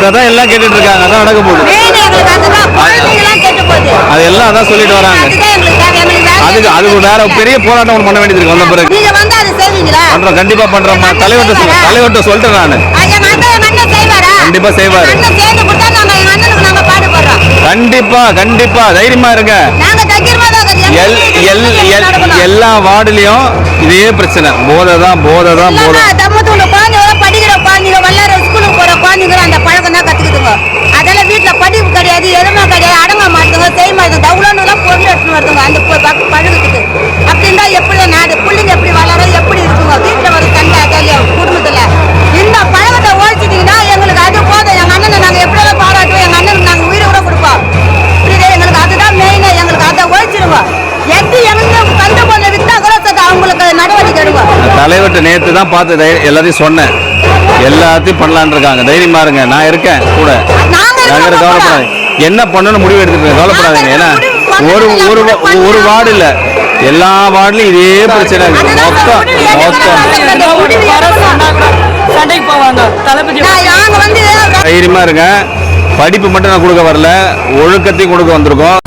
அதான் எல்லாம் கேட்டுட்டு இருக்காங்க. அதான் நடக்க போகுது. அது எல்லாம் அதான் சொல்லிட்டு வராங்க. அதுக்கு வேற பெரிய போராட்டம் ஒன்று பண்ண வேண்டியது இருக்கு. வந்த பிறகு பண்றோம், கண்டிப்பா பண்றோம். தலைவர்கிட்ட சொல்லிட்டேன் நான். கண்டிப்பா செய்வாரு. கண்டிப்பா கண்டிப்பா தைரியமா இருங்க. எல்லா வார்டுலயும் இதே பிரச்சனை. போதை தான் போதை தான் போதை. படிக்கிற குழந்தைங்க வல்லார ஸ்கூலுக்கு போற குழந்தைங்க அந்த பழக்கம் தான் கத்துக்குதுங்க. அதெல்லாம் வீட்டுல படிப்பு கிடையாது, எதுவுமே கிடையாது, அடங்க மாட்டுங்க, செய்ய மாட்டுங்க. அவ்வளோன்னு பொருள் எடுத்துன்னு வருதுங்க அந்த பழகத்துக்கு. அப்படின்னா எப்படி நாடு பிள்ளைங்க எப்படி வளரும், எப்படி இருக்குங்க வீட்டுல வர சண்டை கல்யாணம் குடும்பத்துல. இந்த பழக்கத்தை ஓழிச்சிட்டீங்கன்னா எங்களுக்கு அது போதும். எங்க அண்ணனை நாங்க எப்படியெல்லாம் பாராட்டுவோம், எங்க அண்ணனுக்கு நாங்க உயிரை கூட கொடுப்போம். புரியுது? எங்களுக்கு அதுதான் மெயினா. எங்களுக்கு அதை ஓழிச்சிடுவோம். எது எங்களுக்கு கண்டு கொண்டு வித்தா கூட அவங்களுக்கு நடவடிக்கை எடுவோம். தலைவர்கிட்ட நேற்று தான் பார்த்து எல்லாத்தையும் சொன்னேன். எல்லாத்தையும் பண்ணலான் இருக்காங்க. தைரியமா இருங்க, நான் இருக்கேன் கூட. கவலைப்படாதீங்க. என்ன பண்ணணும் முடிவு எடுத்துட்டு கவலைப்படாதீங்க. ஏன்னா ஒரு வார்டு இல்ல, எல்லா வார்டுலயும் இதே பிரச்சனை இருக்கு. தைரியமா இருங்க. படிப்பு மட்டும் நான் கொடுக்க வரல, ஒழுக்கத்தையும் கொடுக்க வந்திருக்கோம்.